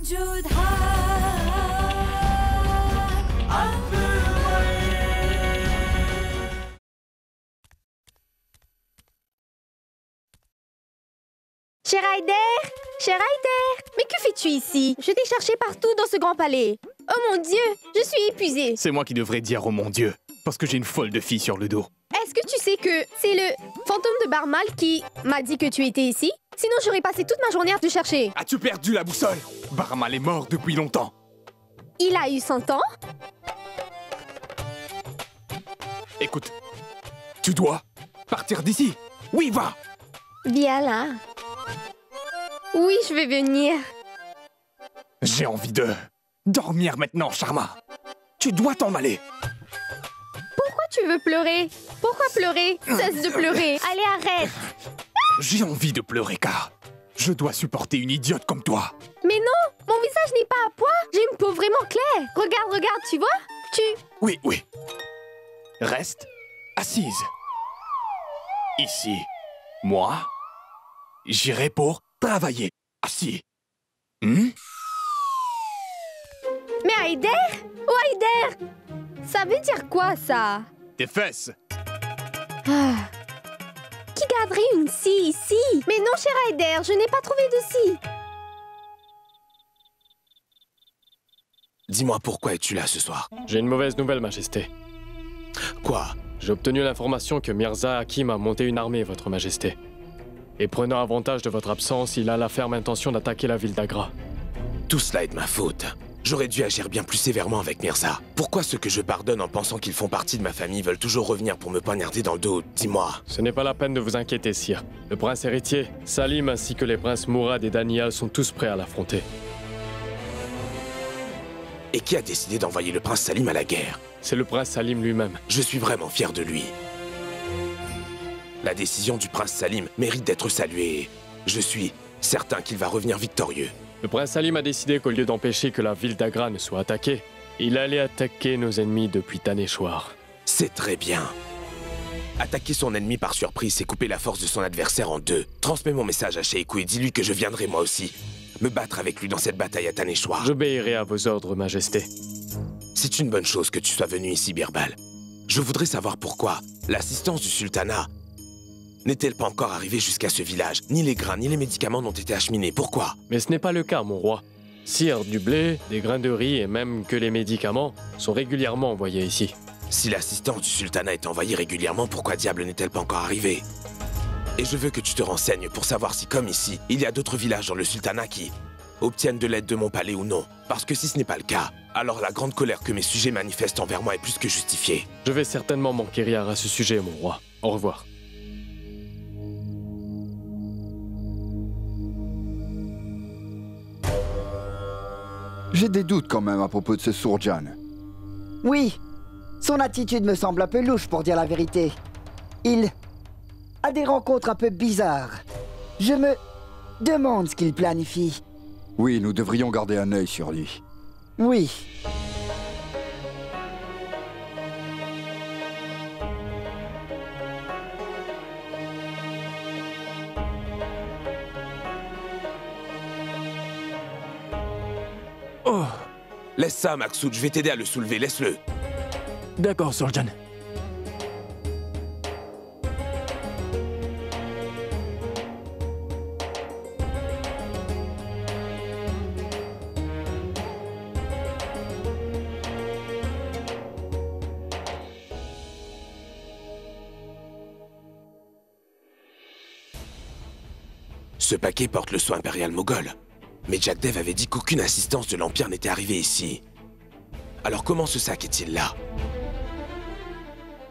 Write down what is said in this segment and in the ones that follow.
موجود ها عبد Cher Ryder! Cher Ryder! Mais que fais-tu ici? Je t'ai cherché partout dans ce grand palais. Oh mon Dieu, je suis épuisée. C'est moi qui devrais dire oh mon Dieu, parce que j'ai une folle de fille sur le dos. Est-ce que tu sais que c'est le fantôme de Barmal qui m'a dit que tu étais ici? Sinon, j'aurais passé toute ma journée à te chercher. As-tu perdu la boussole? Barmal est mort depuis longtemps. Il a eu 100 ans? Écoute, tu dois partir d'ici. Oui, va! Viens là. Oui, je vais venir. J'ai envie de dormir maintenant, Sharma. Tu dois t'en aller. Pourquoi tu veux pleurer? Pourquoi pleurer? Cesse de pleurer. Allez, arrête. J'ai envie de pleurer car je dois supporter une idiote comme toi. Mais non, mon visage n'est pas à poids. J'ai une peau vraiment claire. Regarde, regarde, tu vois? Oui, oui. Reste assise. Ici. Moi, j'irai pour travailler. Assis. Mais Ryder? Oh, Ryder! Ça veut dire quoi, ça? Tes fesses. Qui garderait une scie ici? Mais non, cher Ryder, je n'ai pas trouvé de scie. Dis-moi pourquoi es-tu là ce soir? J'ai une mauvaise nouvelle, Majesté. Quoi? J'ai obtenu l'information que Mirza Hakim a monté une armée, Votre Majesté. Et prenant avantage de votre absence, il a la ferme intention d'attaquer la ville d'Agra. Tout cela est de ma faute. J'aurais dû agir bien plus sévèrement avec Mirza. Pourquoi ceux que je pardonne en pensant qu'ils font partie de ma famille veulent toujours revenir pour me poignarder dans le dos? Dis-moi. Ce n'est pas la peine de vous inquiéter, sire. Le prince héritier, Salim ainsi que les princes Mourad et Daniel sont tous prêts à l'affronter. Et qui a décidé d'envoyer le prince Salim à la guerre? C'est le prince Salim lui-même. Je suis vraiment fier de lui. La décision du prince Salim mérite d'être saluée. Je suis certain qu'il va revenir victorieux. Le prince Salim a décidé qu'au lieu d'empêcher que la ville d'Agra ne soit attaquée, il allait attaquer nos ennemis depuis Taneshwar. C'est très bien. Attaquer son ennemi par surprise, c'est couper la force de son adversaire en deux. Transmets mon message à Sheikou et dis-lui que je viendrai moi aussi me battre avec lui dans cette bataille à Taneshwar. J'obéirai à vos ordres, Majesté. C'est une bonne chose que tu sois venu ici, Birbal. Je voudrais savoir pourquoi l'assistance du sultanat n'est-elle pas encore arrivée jusqu'à ce village? Ni les grains, ni les médicaments n'ont été acheminés. Pourquoi? Mais ce n'est pas le cas, mon roi. Sire, du blé, des grains de riz et même que les médicaments sont régulièrement envoyés ici. Si l'assistance du sultanat est envoyée régulièrement, pourquoi diable n'est-elle pas encore arrivée? Et je veux que tu te renseignes pour savoir si, comme ici, il y a d'autres villages dans le sultanat qui obtiennent de l'aide de mon palais ou non. Parce que si ce n'est pas le cas, alors la grande colère que mes sujets manifestent envers moi est plus que justifiée. Je vais certainement m'enquérir à ce sujet, mon roi. Au revoir. J'ai des doutes quand même à propos de ce Sourjan. Oui, son attitude me semble un peu louche pour dire la vérité. Il a des rencontres un peu bizarres. Je me demande ce qu'il planifie. Oui, nous devrions garder un œil sur lui. Oui. Oh! Laisse ça, Maksoud, je vais t'aider à le soulever, laisse-le. D'accord, Sourjan. Ce paquet porte le soin impérial moghol. Mais Jagdev avait dit qu'aucune assistance de l'Empire n'était arrivée ici. Alors comment ce sac est-il là?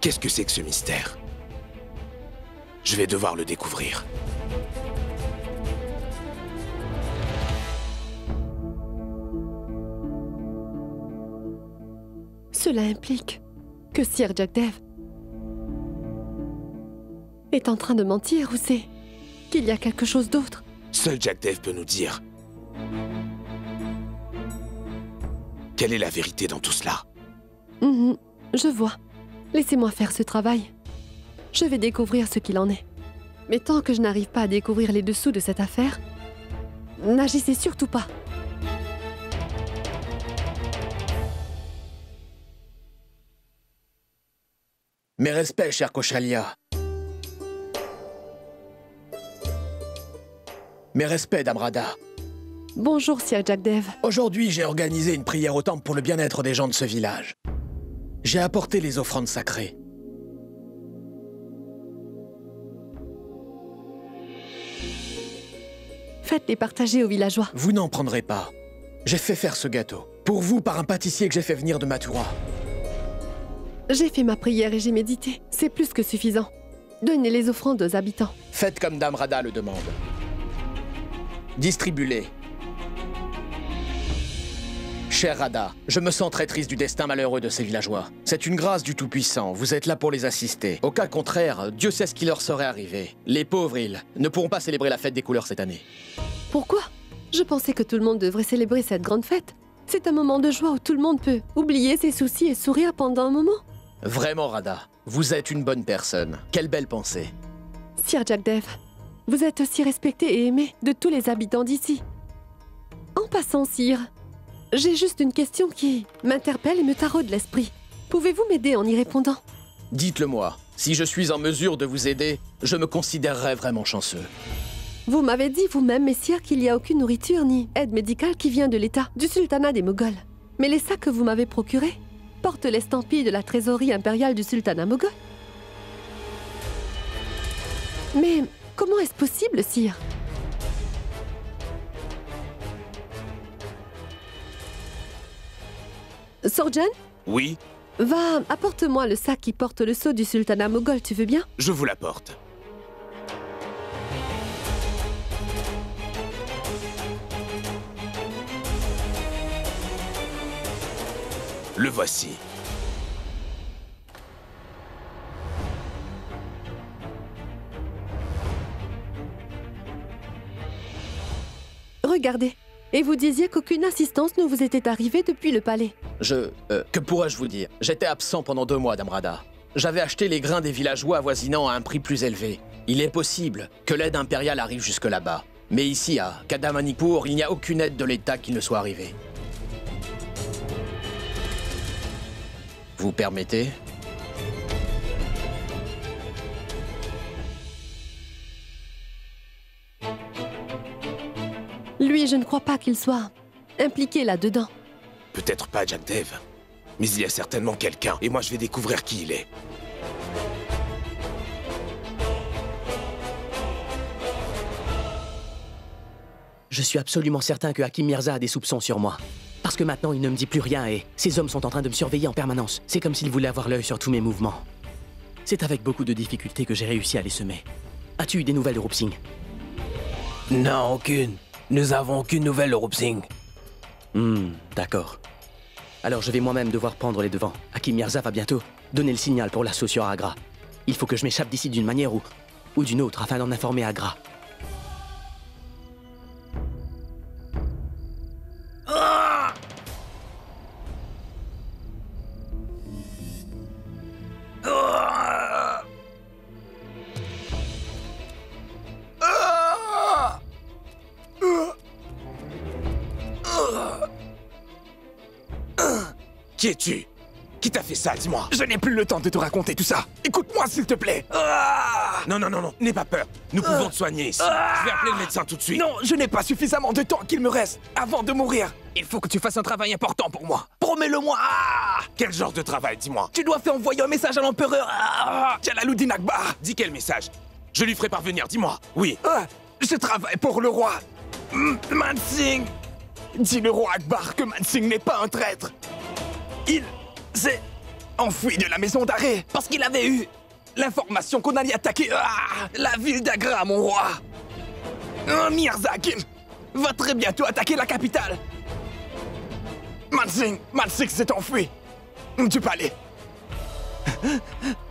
Qu'est-ce que c'est que ce mystère? Je vais devoir le découvrir. Cela implique que Sir Jagdev est en train de mentir ou c'est qu'il y a quelque chose d'autre? Seul Jagdev peut nous dire. Quelle est la vérité dans tout cela? Je vois. Laissez-moi faire ce travail. Je vais découvrir ce qu'il en est. Mais tant que je n'arrive pas à découvrir les dessous de cette affaire, n'agissez surtout pas. Mes respects, cher Koshalia. Mes respects, Damrada. Bonjour, Sir Jagdev. Aujourd'hui, j'ai organisé une prière au temple pour le bien-être des gens de ce village. J'ai apporté les offrandes sacrées. Faites-les partager aux villageois. Vous n'en prendrez pas. J'ai fait faire ce gâteau. Pour vous, par un pâtissier que j'ai fait venir de Mathura. J'ai fait ma prière et j'ai médité. C'est plus que suffisant. Donnez les offrandes aux habitants. Faites comme Damrada le demande. Distribuez-les. Cher Radha, je me sens très triste du destin malheureux de ces villageois. C'est une grâce du Tout-Puissant, vous êtes là pour les assister. Au cas contraire, Dieu sait ce qui leur serait arrivé. Les pauvres îles ne pourront pas célébrer la fête des couleurs cette année. Pourquoi? Je pensais que tout le monde devrait célébrer cette grande fête. C'est un moment de joie où tout le monde peut oublier ses soucis et sourire pendant un moment. Vraiment, Radha, vous êtes une bonne personne. Quelle belle pensée. Sir Jagdev, vous êtes aussi respecté et aimé de tous les habitants d'ici. En passant, Sire, j'ai juste une question qui m'interpelle et me taraude l'esprit. Pouvez-vous m'aider en y répondant? Dites-le-moi. Si je suis en mesure de vous aider, je me considérerais vraiment chanceux. Vous m'avez dit vous-même, messire, qu'il n'y a aucune nourriture ni aide médicale qui vient de l'État, du sultanat des Moghols. Mais les sacs que vous m'avez procurés portent l'estampille de la trésorerie impériale du sultanat moghol. Mais comment est-ce possible, sire? Sorjan? Oui? Va, apporte-moi le sac qui porte le sceau du sultanat moghol, tu veux bien? Je vous l'apporte. Le voici. Regardez. Et vous disiez qu'aucune assistance ne vous était arrivée depuis le palais. Que pourrais-je vous dire? J'étais absent pendant 2 mois, Damrada. J'avais acheté les grains des villageois avoisinants à un prix plus élevé. Il est possible que l'aide impériale arrive jusque là-bas. Mais ici, à Kadamanipur, il n'y a aucune aide de l'État qui ne soit arrivée. Vous permettez? Lui, je ne crois pas qu'il soit impliqué là-dedans. Peut-être pas Jagdev, mais il y a certainement quelqu'un, et moi je vais découvrir qui il est. Je suis absolument certain que Hakim Mirza a des soupçons sur moi. Parce que maintenant, il ne me dit plus rien et ces hommes sont en train de me surveiller en permanence. C'est comme s'il voulait avoir l'œil sur tous mes mouvements. C'est avec beaucoup de difficultés que j'ai réussi à les semer. As-tu eu des nouvelles de Rup Singh? Non, aucune. Nous avons aucune nouvelle de Rup Singh. D'accord. Alors je vais moi-même devoir prendre les devants. Hakim Mirza va bientôt donner le signal pour l'assaut sur Agra. Il faut que je m'échappe d'ici d'une manière ou d'une autre afin d'en informer Agra. Qui es-tu? Qui t'a fait ça, dis-moi? Je n'ai plus le temps de te raconter tout ça. Écoute-moi, s'il te plaît. Non, n'aie pas peur. Nous pouvons te soigner ici. Je vais appeler le médecin tout de suite. Non, je n'ai pas suffisamment de temps qu'il me reste avant de mourir. Il faut que tu fasses un travail important pour moi. Promets-le-moi. Quel genre de travail, dis-moi? Tu dois faire envoyer un message à l'empereur Jalaluddin Akbar. Dis quel message? Je lui ferai parvenir, dis-moi. Oui. Je travaille pour le roi Mansingh. Dis le roi Akbar que Mansingh n'est pas un traître. Il s'est enfui de la maison d'arrêt parce qu'il avait eu l'information qu'on allait attaquer la ville d'Agra, mon roi. Mirza Hakim va très bientôt attaquer la capitale. Mansingh s'est enfui du palais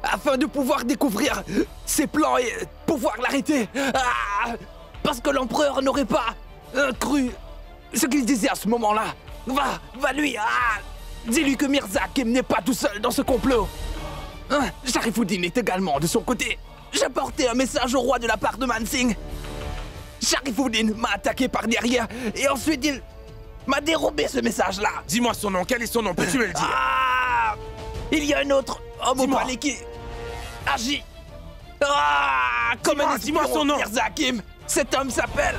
afin de pouvoir découvrir ses plans et pouvoir l'arrêter. Parce que l'empereur n'aurait pas cru ce qu'il disait à ce moment-là. Va lui... Dis-lui que Mirza Hakim n'est pas tout seul dans ce complot. Sharifuddin est également de son côté. J'ai porté un message au roi de la part de Mansingh. Sharifuddin m'a attaqué par derrière et ensuite il m'a dérobé ce message-là. Dis-moi son nom, quel est son nom? Peux-tu me le dire? Il y a un autre homme au palais qui agis. Ah, comme un dis-moi son nom. Mirza Hakim. Cet homme s'appelle...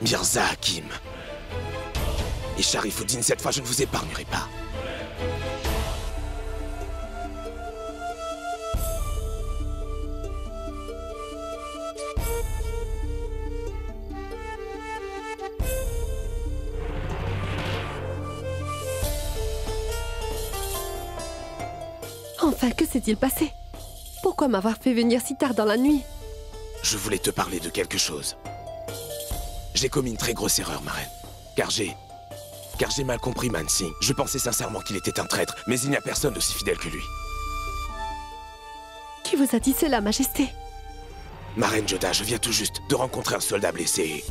Mirza Hakim. Et Sharifuddin, cette fois, je ne vous épargnerai pas. Enfin, que s'est-il passé? Pourquoi m'avoir fait venir si tard dans la nuit? Je voulais te parler de quelque chose. J'ai commis une très grosse erreur, ma reine. Car j'ai mal compris Man Singh. Je pensais sincèrement qu'il était un traître, mais il n'y a personne d'aussi fidèle que lui. Qui vous a dit cela, Majesté? Ma reine Joda, je viens tout juste de rencontrer un soldat blessé.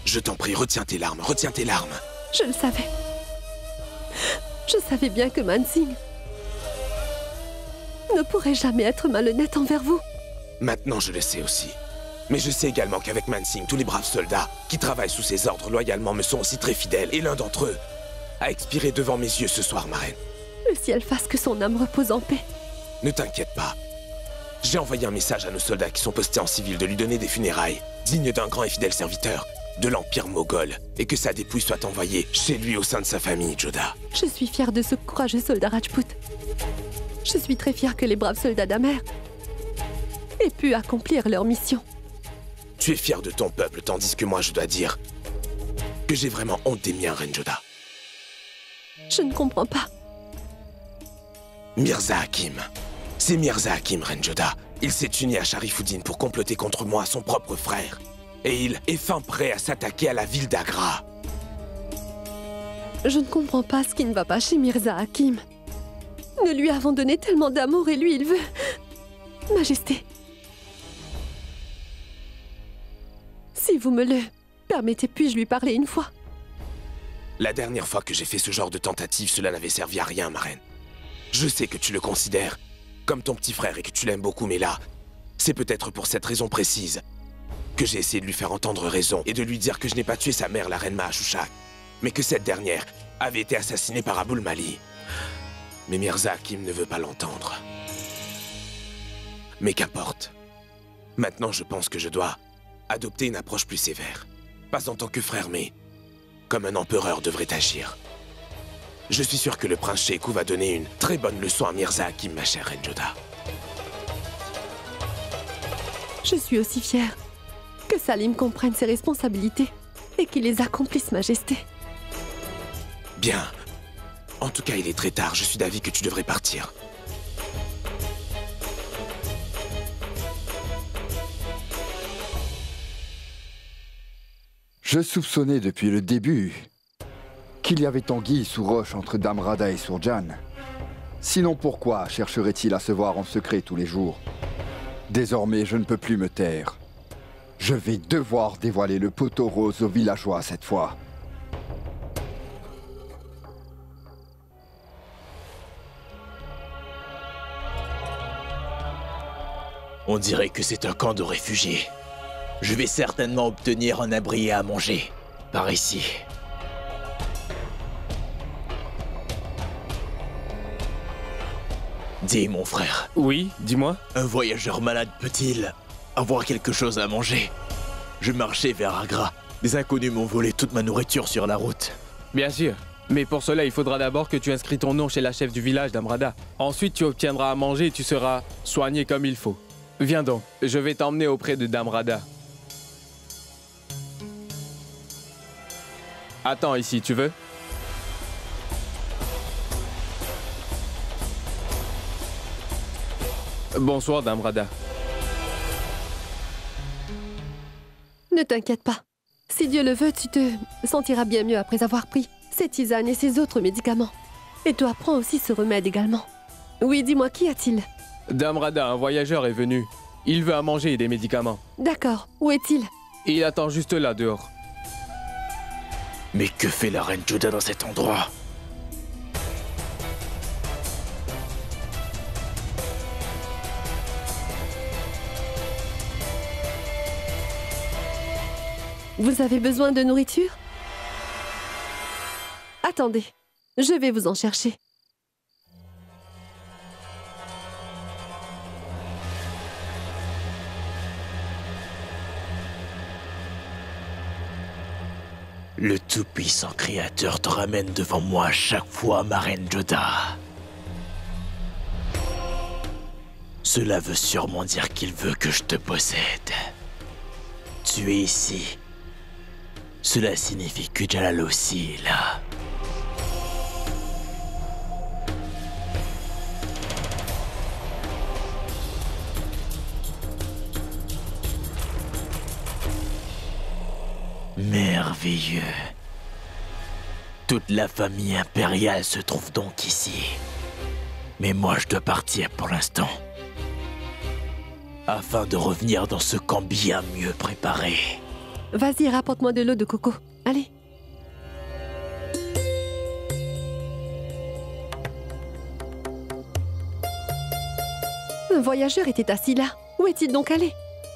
Je t'en prie, retiens tes larmes, retiens tes larmes. Je le savais. Je savais bien que Man Singh ne pourrait jamais être malhonnête envers vous. Maintenant, je le sais aussi. Mais je sais également qu'avec Man Singh, tous les braves soldats qui travaillent sous ses ordres loyalement me sont aussi très fidèles. Et l'un d'entre eux a expiré devant mes yeux ce soir, ma reine. Le ciel fasse que son âme repose en paix. Ne t'inquiète pas. J'ai envoyé un message à nos soldats qui sont postés en civil de lui donner des funérailles dignes d'un grand et fidèle serviteur de l'Empire moghol, et que sa dépouille soit envoyée chez lui au sein de sa famille, Joda. Je suis fière de ce courageux soldat Rajput. Je suis très fière que les braves soldats d'Amer aient pu accomplir leur mission. Tu es fier de ton peuple, tandis que moi je dois dire que j'ai vraiment honte des miens, Reine Joda. Je ne comprends pas. Mirza Hakim. C'est Mirza Hakim, Reine Joda. Il s'est uni à Sharifuddin pour comploter contre moi, son propre frère. Et il est fin prêt à s'attaquer à la ville d'Agra. Je ne comprends pas ce qui ne va pas chez Mirza Hakim. Nous lui avons donné tellement d'amour et lui, il veut... Majesté. Si vous me le permettez, puis-je lui parler une fois? La dernière fois que j'ai fait ce genre de tentative, cela n'avait servi à rien, ma reine. Je sais que tu le considères comme ton petit frère et que tu l'aimes beaucoup, mais là, c'est peut-être pour cette raison précise que j'ai essayé de lui faire entendre raison et de lui dire que je n'ai pas tué sa mère, la reine Mahashushak, mais que cette dernière avait été assassinée par Abul Mali. Mais Mirza Hakim ne veut pas l'entendre. Mais qu'importe. Maintenant, je pense que je dois adopter une approche plus sévère. Pas en tant que frère, mais comme un empereur devrait agir. Je suis sûr que le prince Sheikhu va donner une très bonne leçon à Mirza Hakim, ma chère Reine Joda. Je suis aussi fière que Salim comprenne ses responsabilités et qu'il les accomplisse, Majesté. Bien. En tout cas, il est très tard. Je suis d'avis que tu devrais partir. Je soupçonnais depuis le début qu'il y avait anguille sous roche entre Damrada et Surjan. Sinon pourquoi chercherait-il à se voir en secret tous les jours? Désormais, je ne peux plus me taire. Je vais devoir dévoiler le poteau rose aux villageois cette fois. On dirait que c'est un camp de réfugiés. Je vais certainement obtenir un abri et à manger par ici. Dis, mon frère. Oui, dis-moi. Un voyageur malade peut-il avoir quelque chose à manger? Je marchais vers Agra. Des inconnus m'ont volé toute ma nourriture sur la route. Bien sûr. Mais pour cela, il faudra d'abord que tu inscris ton nom chez la chef du village d'Amrada. Ensuite, tu obtiendras à manger et tu seras soigné comme il faut. Viens donc, je vais t'emmener auprès de Damrada. Attends ici, tu veux? Bonsoir, Damrada. Ne t'inquiète pas. Si Dieu le veut, tu te sentiras bien mieux après avoir pris ces tisanes et ces autres médicaments. Et toi, prends aussi ce remède également. Oui, dis-moi, qu'y a-t-il? Damrada, un voyageur est venu. Il veut à manger et des médicaments. D'accord. Où est-il? Il attend juste là, dehors. Mais que fait la reine Joda dans cet endroit? Vous avez besoin de nourriture? Attendez, je vais vous en chercher. Le tout-puissant créateur te ramène devant moi à chaque fois, ma reine Joda. Cela veut sûrement dire qu'il veut que je te possède. Tu es ici. Cela signifie que Jalal aussi est là. Merveilleux. Toute la famille impériale se trouve donc ici. Mais moi, je dois partir pour l'instant. Afin de revenir dans ce camp bien mieux préparé. Vas-y, rapporte-moi de l'eau de coco. Allez. Un voyageur était assis là. Où est-il donc allé?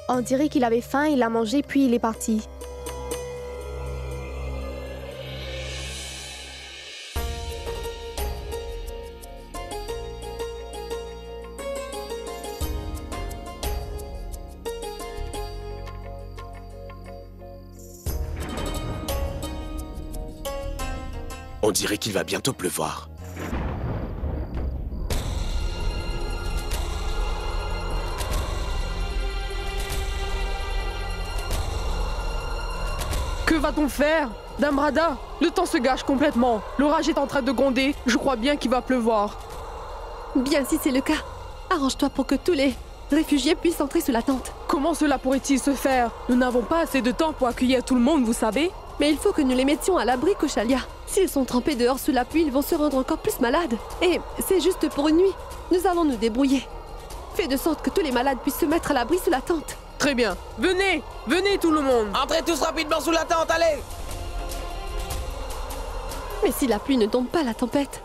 On dirait qu'il avait faim, il a mangé, puis il est parti. On dirait qu'il va bientôt pleuvoir. Que va-t-on faire? Damrada, le temps se gâche complètement. L'orage est en train de gronder. Je crois bien qu'il va pleuvoir. Bien, si c'est le cas, arrange-toi pour que tous les réfugiés puissent entrer sous la tente. Comment cela pourrait-il se faire? Nous n'avons pas assez de temps pour accueillir tout le monde, vous savez. Mais il faut que nous les mettions à l'abri, Koshalia. S'ils sont trempés dehors sous la pluie, ils vont se rendre encore plus malades. Et c'est juste pour une nuit. Nous allons nous débrouiller. Fais de sorte que tous les malades puissent se mettre à l'abri sous la tente. Très bien. Venez! Venez tout le monde! Entrez tous rapidement sous la tente, allez! Mais si la pluie ne tombe pas, la tempête,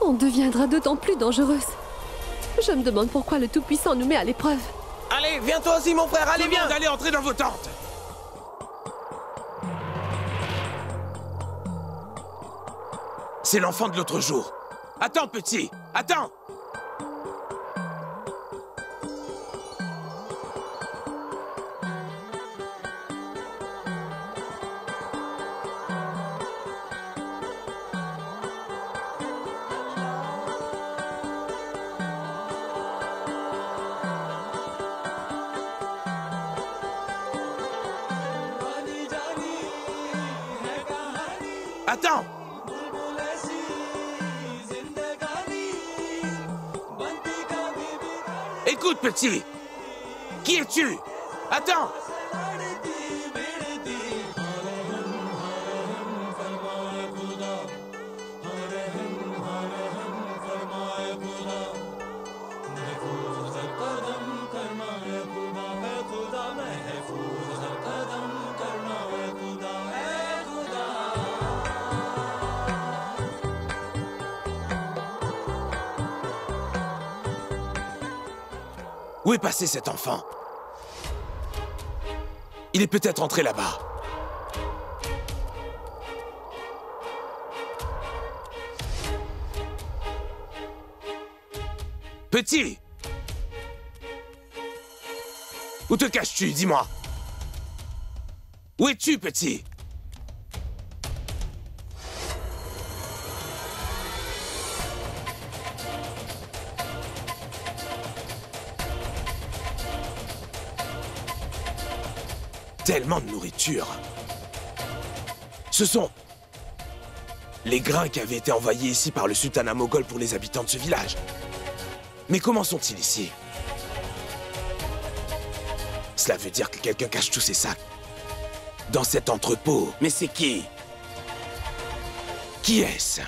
on deviendra d'autant plus dangereuse. Je me demande pourquoi le Tout-Puissant nous met à l'épreuve. Allez, viens toi aussi, mon frère, allez, viens! Allez entrer dans vos tentes! C'est l'enfant de l'autre jour. Attends, petit! Attends! Attends! Écoute, petit! Qui es-tu? Attends! Où est passé cet enfant? Il est peut-être entré là-bas. Petit! Où te caches-tu, dis-moi? Où es-tu, petit? Tellement de nourriture. Ce sont les grains qui avaient été envoyés ici par le sultanat moghol pour les habitants de ce village. Mais comment sont-ils ici? Cela veut dire que quelqu'un cache tous ces sacs dans cet entrepôt. Mais c'est qui? Qui est-ce?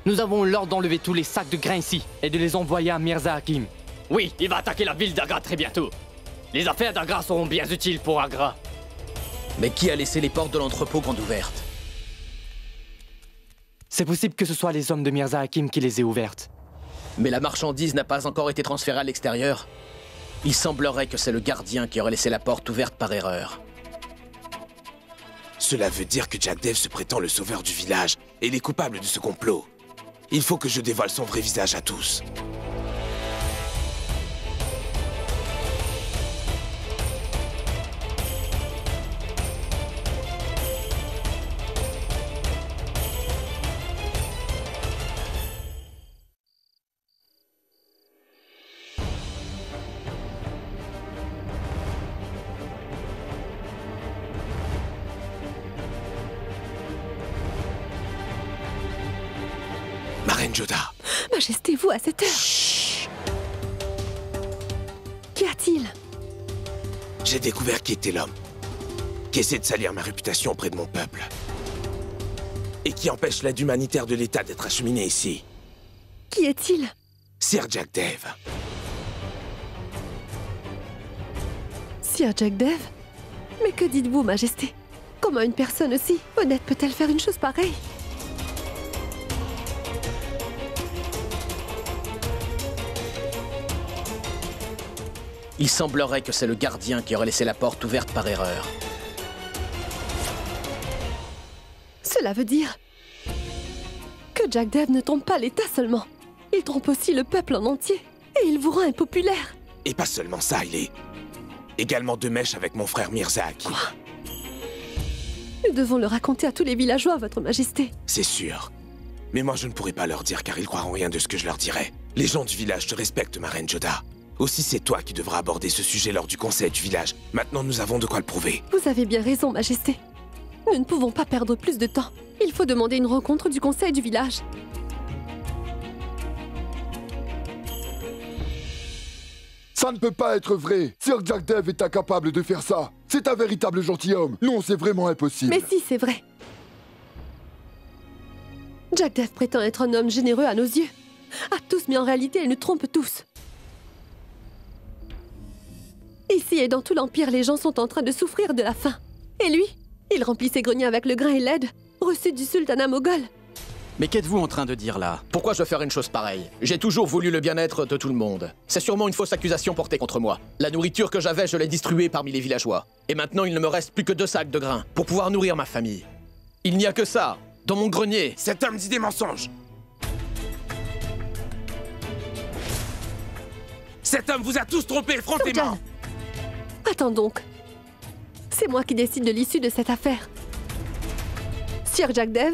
Nous avons l'ordre d'enlever tous les sacs de grains ici et de les envoyer à Mirza Hakim. Oui, il va attaquer la ville d'Agra très bientôt. Les affaires d'Agra seront bien utiles pour Agra. Mais qui a laissé les portes de l'entrepôt grandes ouvertes? C'est possible que ce soit les hommes de Mirza Hakim qui les aient ouvertes. Mais la marchandise n'a pas encore été transférée à l'extérieur. Il semblerait que c'est le gardien qui aurait laissé la porte ouverte par erreur. Cela veut dire que Jack Dev se prétend le sauveur du village et les coupables de ce complot. Il faut que je dévoile son vrai visage à tous. Ma reine Joda. Majesté, vous à cette heure. Chut. Qu'y a-t-il? J'ai découvert qui était l'homme, qui essaie de salir ma réputation auprès de mon peuple, et qui empêche l'aide humanitaire de l'État d'être acheminée ici. Qui est-il? Sir Jack Dev. Sir Jack Dev? Mais que dites-vous, Majesté? Comment une personne aussi honnête peut-elle faire une chose pareille? Il semblerait que c'est le gardien qui aurait laissé la porte ouverte par erreur. Cela veut dire que Jack Dev ne trompe pas l'État seulement. Il trompe aussi le peuple en entier. Et il vous rend impopulaire. Et pas seulement ça, il est également de mèche avec mon frère Mirza Hakim. Quoi? Nous devons le raconter à tous les villageois, Votre Majesté. C'est sûr. Mais moi, je ne pourrai pas leur dire car ils croiront rien de ce que je leur dirai. Les gens du village te respectent, ma reine Joda. Aussi, c'est toi qui devras aborder ce sujet lors du conseil du village. Maintenant, nous avons de quoi le prouver. Vous avez bien raison, Majesté. Nous ne pouvons pas perdre plus de temps. Il faut demander une rencontre du conseil du village. Ça ne peut pas être vrai. Sir Jack Dev est incapable de faire ça. C'est un véritable gentilhomme. Non, c'est vraiment impossible. Mais si, c'est vrai. Jack Dev prétend être un homme généreux à nos yeux. À tous, mais en réalité, il nous trompe tous. Ici et dans tout l'Empire, les gens sont en train de souffrir de la faim. Et lui, il remplit ses greniers avec le grain et l'aide reçus du sultanat moghol. Mais qu'êtes-vous en train de dire là? Pourquoi je veux faire une chose pareille? J'ai toujours voulu le bien-être de tout le monde. C'est sûrement une fausse accusation portée contre moi. La nourriture que j'avais, je l'ai distribuée parmi les villageois. Et maintenant, il ne me reste plus que 2 sacs de grains pour pouvoir nourrir ma famille. Il n'y a que ça, dans mon grenier. Cet homme dit des mensonges. Cet homme vous a tous trompés, effrontément. Attends donc. C'est moi qui décide de l'issue de cette affaire. Sir Jack Dev,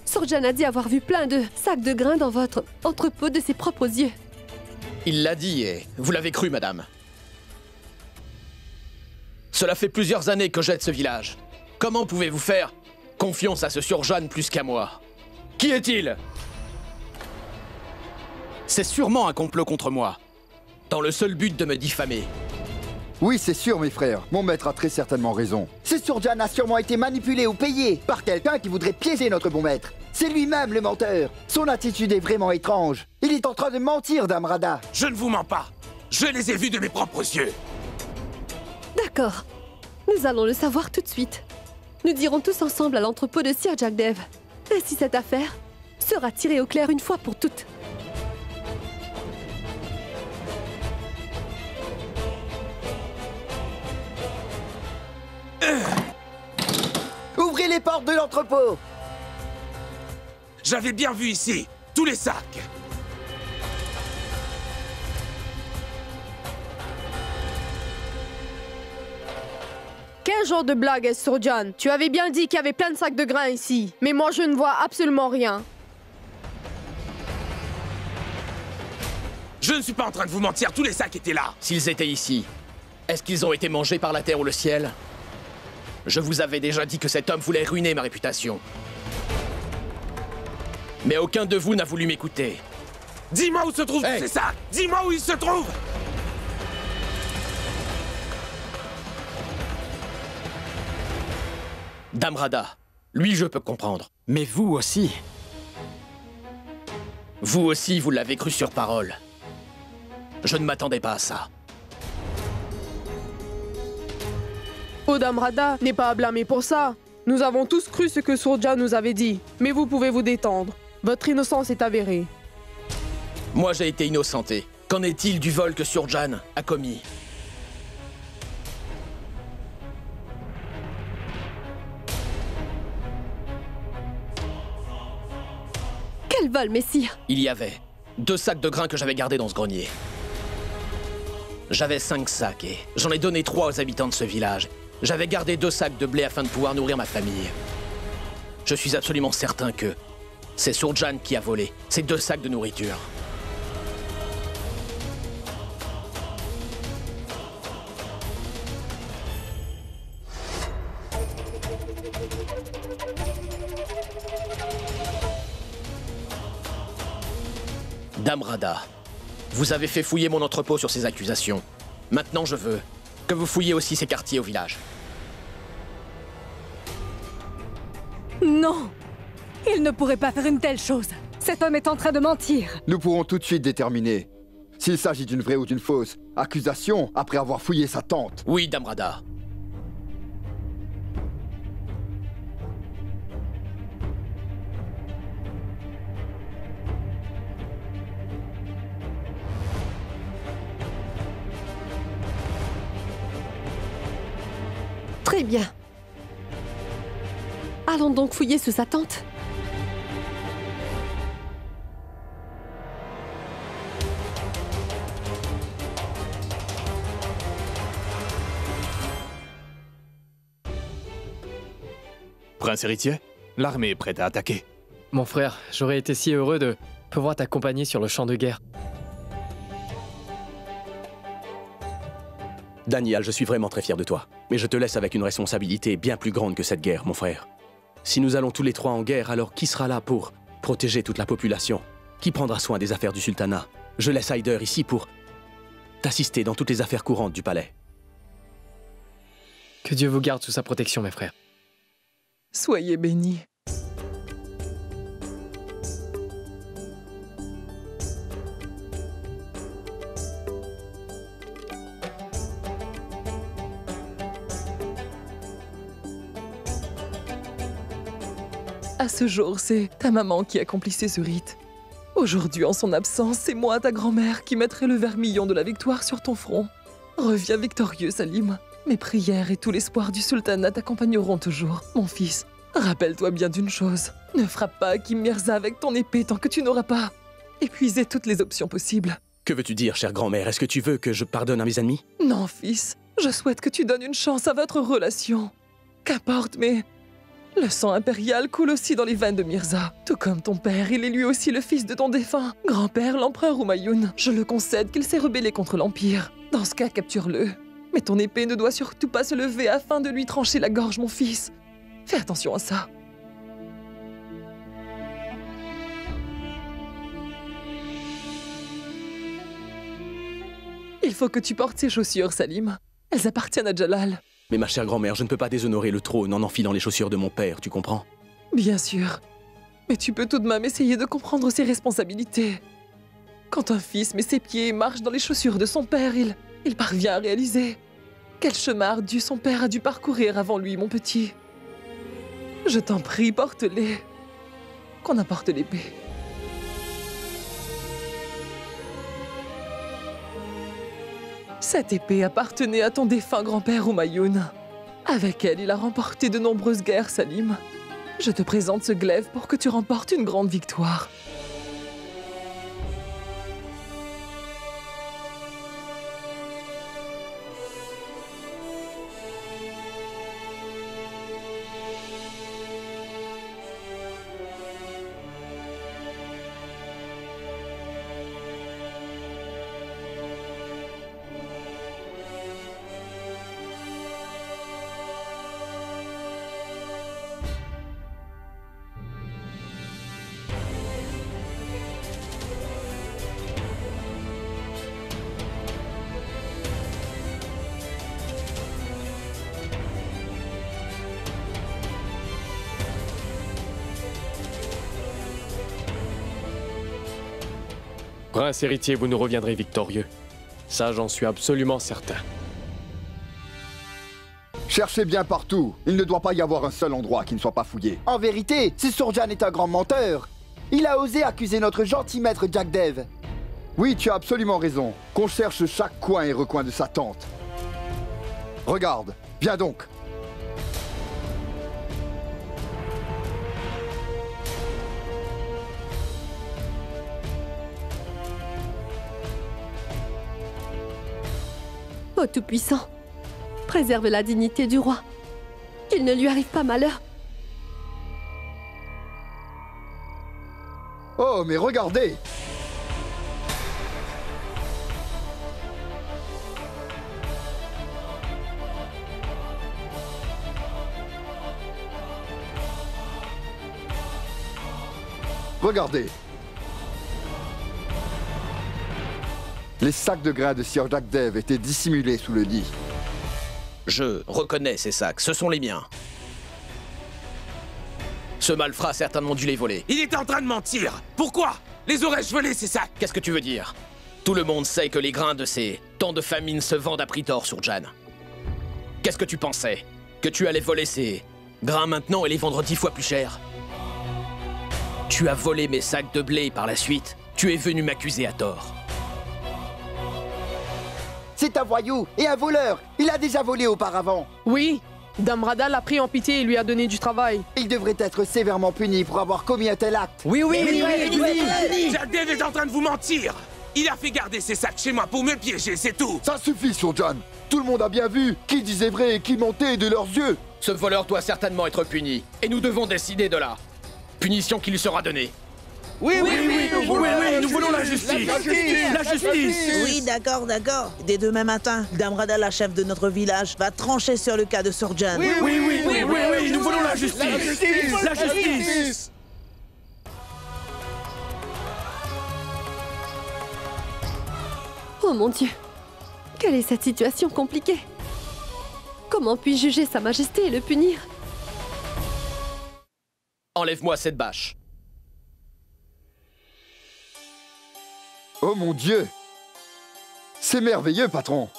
Surjan a dit avoir vu plein de sacs de grains dans votre entrepôt de ses propres yeux. Il l'a dit et vous l'avez cru, madame. Cela fait plusieurs années que j'aide ce village. Comment pouvez-vous faire confiance à ce Surjan plus qu'à moi? Qui est-il? C'est sûrement un complot contre moi, dans le seul but de me diffamer. Oui, c'est sûr, mes frères. Mon maître a très certainement raison. Ce Surjan a sûrement été manipulé ou payé par quelqu'un qui voudrait piéger notre bon maître. C'est lui-même le menteur. Son attitude est vraiment étrange. Il est en train de mentir, Damrada. Je ne vous mens pas. Je les ai vus de mes propres yeux. D'accord. Nous allons le savoir tout de suite. Nous irons tous ensemble à l'entrepôt de Sir Jack Dev. Ainsi cette affaire sera tirée au clair une fois pour toutes. Ouvrez les portes de l'entrepôt. J'avais bien vu ici, tous les sacs. Quel genre de blague est-ce, Surjan? Tu avais bien dit qu'il y avait plein de sacs de grains ici. Mais moi, je ne vois absolument rien. Je ne suis pas en train de vous mentir, tous les sacs étaient là. S'ils étaient ici, est-ce qu'ils ont été mangés par la terre ou le ciel? Je vous avais déjà dit que cet homme voulait ruiner ma réputation. Mais aucun de vous n'a voulu m'écouter. Dis-moi où se trouvent tous ces sacs. Dis-moi où ils se trouvent. Damrada, lui je peux comprendre. Mais vous aussi. Vous aussi, vous l'avez cru sur parole. Je ne m'attendais pas à ça. Oh, Damrada n'est pas à blâmer pour ça. Nous avons tous cru ce que Surjan nous avait dit. Mais vous pouvez vous détendre. Votre innocence est avérée. Moi, j'ai été innocenté. Qu'en est-il du vol que Surjan a commis? Quel vol, messire? Il y avait 2 sacs de grains que j'avais gardés dans ce grenier. J'avais 5 sacs et j'en ai donné 3 aux habitants de ce village. J'avais gardé 2 sacs de blé afin de pouvoir nourrir ma famille. Je suis absolument certain que c'est Surjan qui a volé ces 2 sacs de nourriture. Damrada, vous avez fait fouiller mon entrepôt sur ces accusations. Maintenant, je veux que vous fouilliez aussi ces quartiers au village. Non! Il ne pourrait pas faire une telle chose. Cet homme est en train de mentir. Nous pourrons tout de suite déterminer s'il s'agit d'une vraie ou d'une fausse accusation après avoir fouillé sa tente. Oui, Damrada. Très bien. Allons donc fouiller sous sa tente. Prince héritier, l'armée est prête à attaquer. Mon frère, j'aurais été si heureux de pouvoir t'accompagner sur le champ de guerre. Daniel, je suis vraiment très fier de toi. Mais je te laisse avec une responsabilité bien plus grande que cette guerre, mon frère. Si nous allons tous les 3 en guerre, alors qui sera là pour protéger toute la population? Qui prendra soin des affaires du sultanat? Je laisse Haider ici pour t'assister dans toutes les affaires courantes du palais. Que Dieu vous garde sous sa protection, mes frères. Soyez bénis. À ce jour, c'est ta maman qui accomplissait ce rite. Aujourd'hui, en son absence, c'est moi, ta grand-mère, qui mettrai le vermillon de la victoire sur ton front. Reviens victorieux, Salim. Mes prières et tout l'espoir du sultanat t'accompagneront toujours, mon fils. Rappelle-toi bien d'une chose. Ne frappe pas Hakim Mirza avec ton épée tant que tu n'auras pas épuisé toutes les options possibles. Que veux-tu dire, chère grand-mère? Est-ce que tu veux que je pardonne à mes ennemis? Non, fils. Je souhaite que tu donnes une chance à votre relation. Qu'importe, mais le sang impérial coule aussi dans les veines de Mirza. Tout comme ton père, il est lui aussi le fils de ton défunt grand-père, l'empereur Humayun. Je le concède qu'il s'est rebellé contre l'Empire. Dans ce cas, capture-le. Mais ton épée ne doit surtout pas se lever afin de lui trancher la gorge, mon fils. Fais attention à ça. Il faut que tu portes ces chaussures, Salim. Elles appartiennent à Jalal. Mais ma chère grand-mère, je ne peux pas déshonorer le trône en enfilant les chaussures de mon père, tu comprends? Bien sûr. Mais tu peux tout de même essayer de comprendre ses responsabilités. Quand un fils met ses pieds et marche dans les chaussures de son père, il parvient à réaliser quel chemin ardu son père a dû parcourir avant lui, mon petit. Je t'en prie, porte-les. Qu'on apporte l'épée. Cette épée appartenait à ton défunt grand-père Humayun. Avec elle, il a remporté de nombreuses guerres, Salim. Je te présente ce glaive pour que tu remportes une grande victoire. Prince héritier, vous nous reviendrez victorieux. Ça, j'en suis absolument certain. Cherchez bien partout. Il ne doit pas y avoir un seul endroit qui ne soit pas fouillé. En vérité, si Surjan est un grand menteur, il a osé accuser notre gentil maître Jagdev. Oui, tu as absolument raison. Qu'on cherche chaque coin et recoin de sa tente. Regarde, viens donc. Ô Tout-Puissant, préserve la dignité du roi. Qu'il ne lui arrive pas malheur. Oh, mais regardez! Regardez! Les sacs de grains de Sir Jack Dev étaient dissimulés sous le lit. Je reconnais ces sacs, ce sont les miens. Ce malfrat a certainement dû les voler. Il est en train de mentir. Pourquoi les aurais-je volés, ces sacs? Qu'est-ce que tu veux dire? Tout le monde sait que les grains de ces temps de famine se vendent à prix d'or sur Jan. Qu'est-ce que tu pensais? Que tu allais voler ces grains maintenant et les vendre 10 fois plus cher? Tu as volé mes sacs de blé par la suite. Tu es venu m'accuser à tort. C'est un voyou et un voleur. Il a déjà volé auparavant. Oui, Damrada l'a pris en pitié et lui a donné du travail. Il devrait être sévèrement puni pour avoir commis un tel acte. Oui. Jack Dev est en train de vous mentir. Il a fait garder ses sacs chez moi pour me piéger, c'est tout. Ça suffit, Sir Jan. Tout le monde a bien vu qui disait vrai et qui mentait de leurs yeux. Ce voleur doit certainement être puni. Et nous devons décider de la punition qui lui sera donnée. Oui, nous voulons la justice. La justice. Oui, d'accord. Dès demain matin, Damrada, la chef de notre village, va trancher sur le cas de Sir Jan. Oui, nous voulons la justice. La justice. Oh mon Dieu! Quelle est cette situation compliquée? Comment puis-je juger Sa Majesté et le punir? Enlève-moi cette bâche. Oh mon Dieu! C'est merveilleux, patron!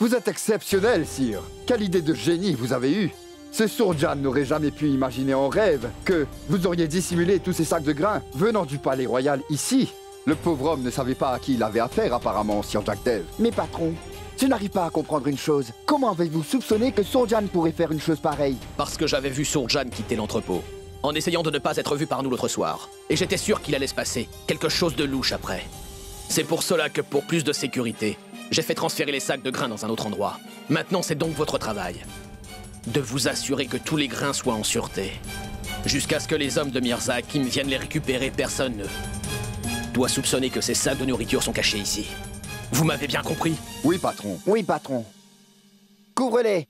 Vous êtes exceptionnel, sire! Quelle idée de génie vous avez eue! Ce Sir Jan n'aurait jamais pu imaginer en rêve que vous auriez dissimulé tous ces sacs de grains venant du palais royal ici. Le pauvre homme ne savait pas à qui il avait affaire apparemment, Sir Jack Dev. Mais patron, je n'arrive pas à comprendre une chose. Comment avez-vous soupçonné que Sir Jan pourrait faire une chose pareille? Parce que j'avais vu Sir Jan quitter l'entrepôt, en essayant de ne pas être vu par nous l'autre soir. Et j'étais sûr qu'il allait se passer quelque chose de louche après. C'est pour cela que, pour plus de sécurité, j'ai fait transférer les sacs de grains dans un autre endroit. Maintenant, c'est donc votre travail. De vous assurer que tous les grains soient en sûreté. Jusqu'à ce que les hommes de Mirza Hakim viennent les récupérer, personne ne doit soupçonner que ces sacs de nourriture sont cachés ici. Vous m'avez bien compris? Oui, patron. Oui, patron. Couvre-les.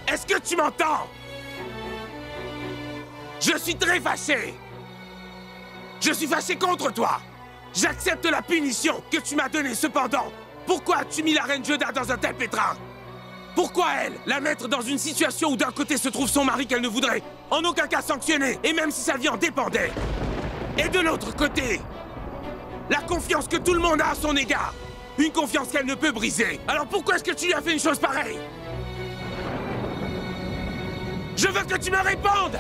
Est-ce que tu m'entends? Je suis très fâché. Je suis fâché contre toi. J'accepte la punition que tu m'as donnée. Cependant, pourquoi as-tu mis la reine Joda dans un tel pétrin? Pourquoi elle? La mettre dans une situation où d'un côté se trouve son mari qu'elle ne voudrait en aucun cas sanctionner, et même si sa vie en dépendait. Et de l'autre côté, la confiance que tout le monde a à son égard. Une confiance qu'elle ne peut briser. Alors pourquoi est-ce que tu lui as fait une chose pareille? Je veux que tu me répondes!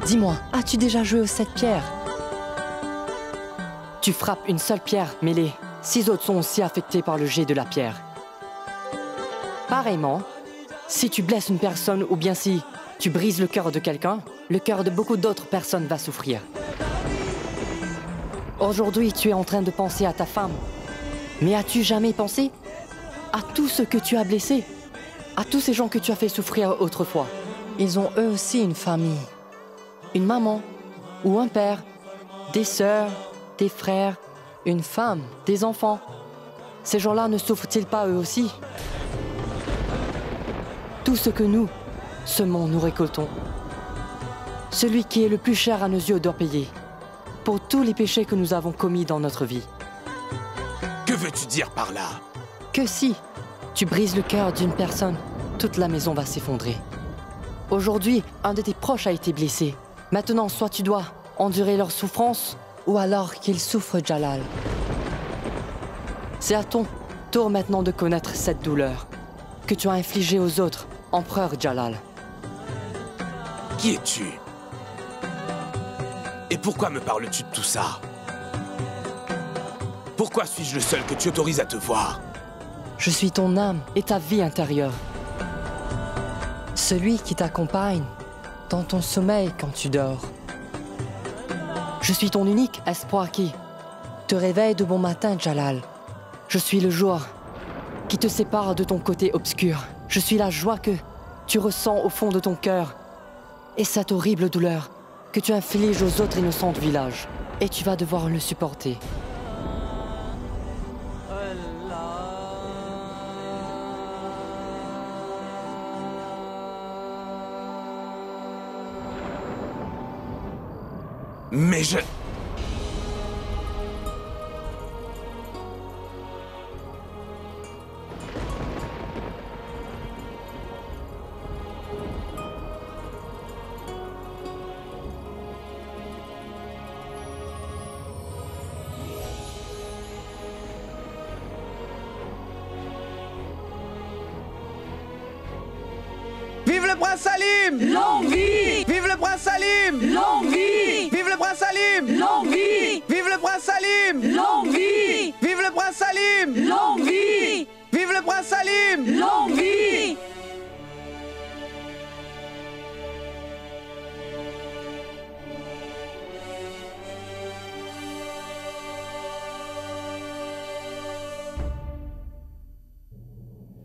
Dis-moi, as-tu déjà joué aux 7 pierres? Tu frappes une seule pierre, mais les 6 autres sont aussi affectés par le jet de la pierre. Pareillement, si tu blesses une personne ou bien si tu brises le cœur de quelqu'un, le cœur de beaucoup d'autres personnes va souffrir. Aujourd'hui, tu es en train de penser à ta femme. Mais as-tu jamais pensé à tous ceux que tu as blessés? À tous ces gens que tu as fait souffrir autrefois? Ils ont eux aussi une famille. Une maman ou un père, des sœurs, des frères, une femme, des enfants. Ces gens-là ne souffrent-ils pas eux aussi? Tout ce que nous semons, nous récoltons. Celui qui est le plus cher à nos yeux doit payer pour tous les péchés que nous avons commis dans notre vie. Que veux-tu dire par là? Que si tu brises le cœur d'une personne, toute la maison va s'effondrer. Aujourd'hui, un de tes proches a été blessé. Maintenant, soit tu dois endurer leur souffrance, ou alors qu'ils souffrent, Jalal. C'est à ton tour maintenant de connaître cette douleur que tu as infligée aux autres, empereur Jalal. Qui es-tu? Et pourquoi me parles-tu de tout ça? Pourquoi suis-je le seul que tu autorises à te voir? Je suis ton âme et ta vie intérieure. Celui qui t'accompagne dans ton sommeil quand tu dors. Je suis ton unique espoir qui te réveille de bon matin, Jalal. Je suis le jour qui te sépare de ton côté obscur. Je suis la joie que tu ressens au fond de ton cœur. Et cette horrible douleur que tu infliges aux autres innocents du village. Et tu vas devoir le supporter. Mais je... Vive le prince Salim! Longue vie! Vive le prince Salim! Longue vie! Vive le prince Salim! Longue vie! Vive le prince Salim! Longue vie! Vive le prince Salim! Longue vie! Vive le prince Salim! Longue vie!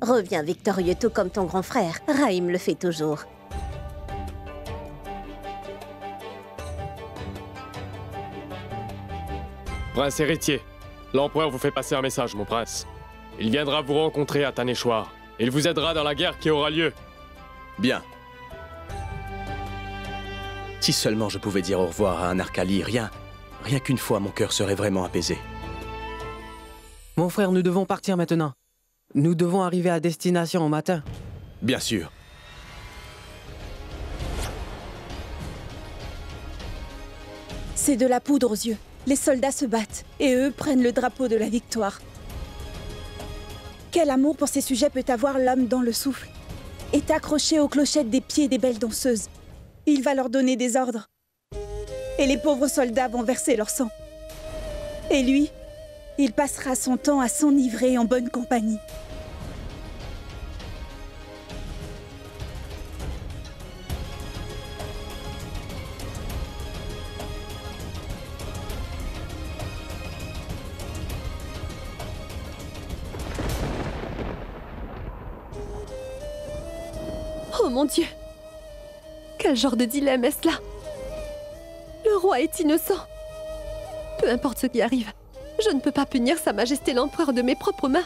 Reviens victorieux tout comme ton grand frère. Raïm le fait toujours. Prince héritier, l'empereur vous fait passer un message, mon prince. Il viendra vous rencontrer à Taneshwar. Il vous aidera dans la guerre qui aura lieu. Bien. Si seulement je pouvais dire au revoir à un Arkali, rien qu'une fois, mon cœur serait vraiment apaisé. Mon frère, nous devons partir maintenant. Nous devons arriver à destination au matin. Bien sûr. C'est de la poudre aux yeux. Les soldats se battent, et eux prennent le drapeau de la victoire. Quel amour pour ces sujets peut avoir l'homme dans le souffle? Est accroché aux clochettes des pieds des belles danseuses. Il va leur donner des ordres. Et les pauvres soldats vont verser leur sang. Et lui, il passera son temps à s'enivrer en bonne compagnie. Oh mon Dieu! Quel genre de dilemme est-ce là? Le roi est innocent. Peu importe ce qui arrive, je ne peux pas punir Sa Majesté l'Empereur de mes propres mains.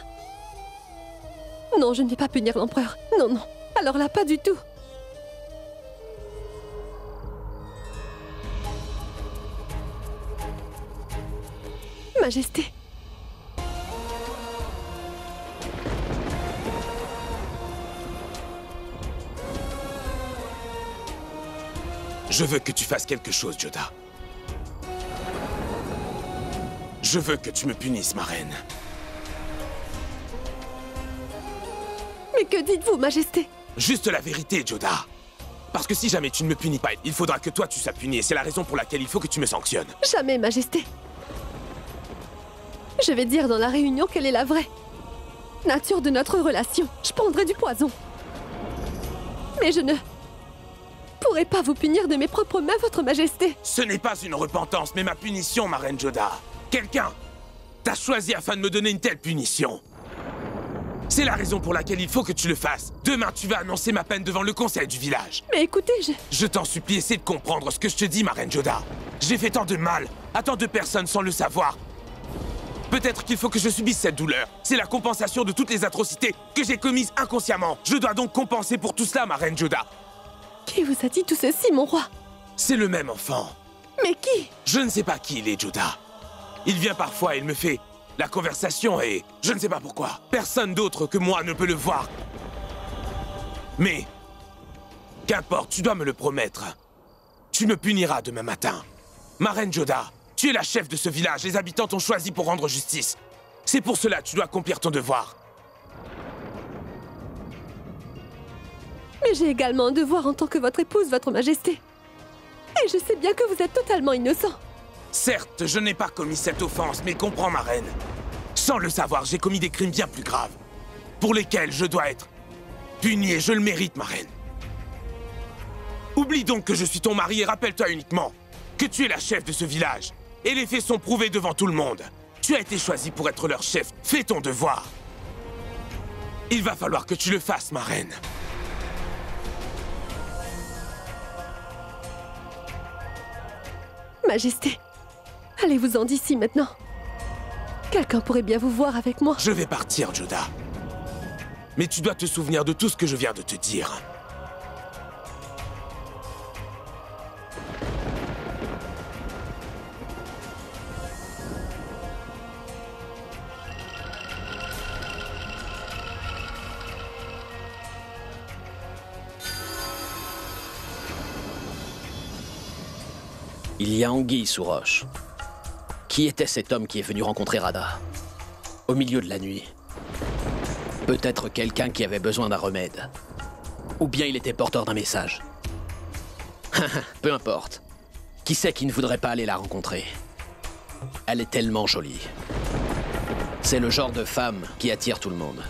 Non, je ne vais pas punir l'Empereur. Non, non. Alors là, pas du tout. Majesté. Je veux que tu fasses quelque chose, Joda. Je veux que tu me punisses, ma reine. Mais que dites-vous, Majesté? Juste la vérité, Joda. Parce que si jamais tu ne me punis pas, il faudra que toi tu sois puni. Et c'est la raison pour laquelle il faut que tu me sanctionnes. Jamais, Majesté. Je vais dire dans la réunion quelle est la vraie nature de notre relation. Je prendrai du poison. Mais je ne pourrais pas vous punir de mes propres mains, Votre Majesté. Ce n'est pas une repentance, mais ma punition, ma reine Joda. Quelqu'un t'a choisi afin de me donner une telle punition. C'est la raison pour laquelle il faut que tu le fasses. Demain, tu vas annoncer ma peine devant le conseil du village. Mais écoutez, Je t'en supplie, essaie de comprendre ce que je te dis, ma reine Joda. J'ai fait tant de mal à tant de personnes sans le savoir. Peut-être qu'il faut que je subisse cette douleur. C'est la compensation de toutes les atrocités que j'ai commises inconsciemment. Je dois donc compenser pour tout cela, ma reine Joda. Qui vous a dit tout ceci, mon roi? C'est le même enfant. Mais qui? Je ne sais pas qui il est, Joda. Il vient parfois et il me fait la conversation et je ne sais pas pourquoi. Personne d'autre que moi ne peut le voir. Mais, qu'importe, tu dois me le promettre. Tu me puniras demain matin. Ma reine Joda, tu es la chef de ce village. Les habitants t'ont choisi pour rendre justice. C'est pour cela que tu dois accomplir ton devoir. Mais j'ai également un devoir en tant que votre épouse, votre majesté. Et je sais bien que vous êtes totalement innocent. Certes, je n'ai pas commis cette offense, mais comprends, ma reine. Sans le savoir, j'ai commis des crimes bien plus graves, pour lesquels je dois être puni et je le mérite, ma reine. Oublie donc que je suis ton mari et rappelle-toi uniquement que tu es la chef de ce village. Et les faits sont prouvés devant tout le monde. Tu as été choisi pour être leur chef. Fais ton devoir. Il va falloir que tu le fasses, ma reine. Majesté, allez-vous-en d'ici maintenant. Quelqu'un pourrait bien vous voir avec moi. Je vais partir, Joda. Mais tu dois te souvenir de tout ce que je viens de te dire. Il y a anguille sous roche. Qui était cet homme qui est venu rencontrer Radha? Au milieu de la nuit. Peut-être quelqu'un qui avait besoin d'un remède. Ou bien il était porteur d'un message. Peu importe. Qui c'est qui ne voudrait pas aller la rencontrer? Elle est tellement jolie. C'est le genre de femme qui attire tout le monde.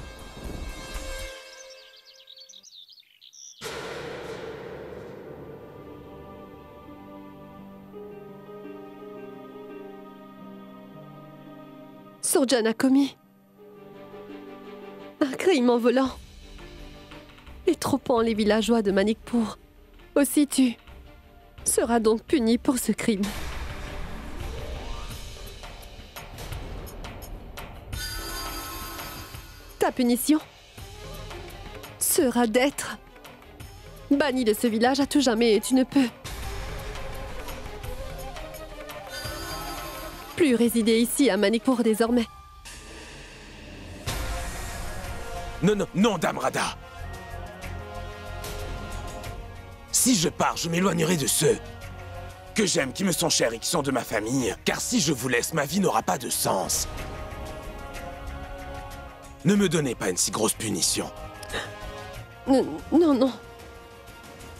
Surjan a commis un crime en volant et trompant les villageois de Manikpur. Aussi tu seras donc puni pour ce crime. Ta punition sera d'être banni de ce village à tout jamais et tu ne peux plus résider ici à Manikpur désormais. Non, non, non, Dame Radha. Si je pars, je m'éloignerai de ceux que j'aime, qui me sont chers et qui sont de ma famille. Car si je vous laisse, ma vie n'aura pas de sens. Ne me donnez pas une si grosse punition. Non, non.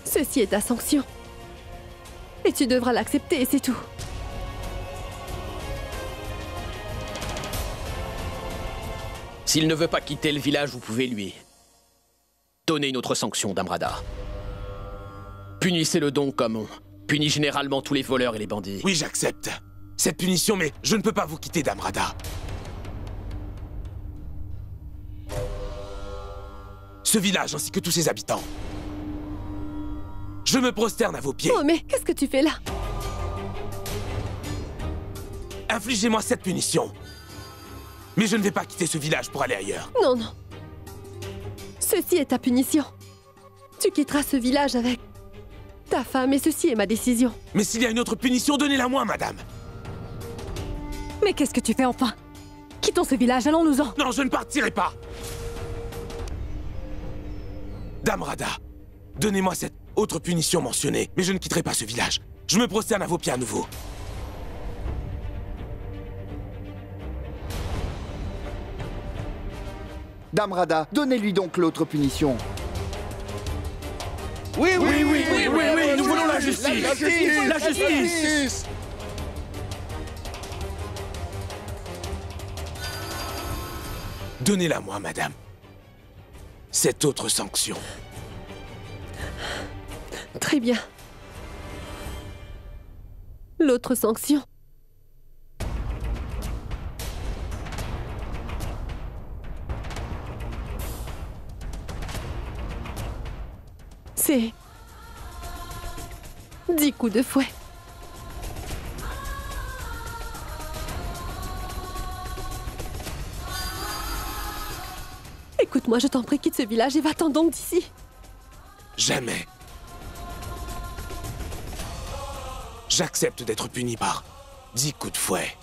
Ceci est ta sanction. Et tu devras l'accepter, et c'est tout. S'il ne veut pas quitter le village, vous pouvez lui donner une autre sanction, Dame Radha. Punissez-le donc comme on punit généralement tous les voleurs et les bandits. Oui, j'accepte cette punition, mais je ne peux pas vous quitter, Dame Radha. Ce village ainsi que tous ses habitants. Je me prosterne à vos pieds. Oh, mais qu'est-ce que tu fais là? Infligez-moi cette punition. Mais je ne vais pas quitter ce village pour aller ailleurs. Non, non. Ceci est ta punition. Tu quitteras ce village avec ta femme et ceci est ma décision. Mais s'il y a une autre punition, donnez-la moi, madame. Mais qu'est-ce que tu fais enfin? Quittons ce village, allons-nous-en. Non, je ne partirai pas. Dame Radha, donnez-moi cette autre punition mentionnée, mais je ne quitterai pas ce village. Je me prosterne à vos pieds à nouveau. Dame Radha, donnez-lui donc l'autre punition. Oui, nous voulons la justice. La justice. Donnez-la moi, madame. Cette autre sanction. Très bien. L'autre sanction. C'est 10 coups de fouet. Écoute-moi, je t'en prie, quitte ce village et va-t'en donc d'ici. Jamais. J'accepte d'être puni par 10 coups de fouet.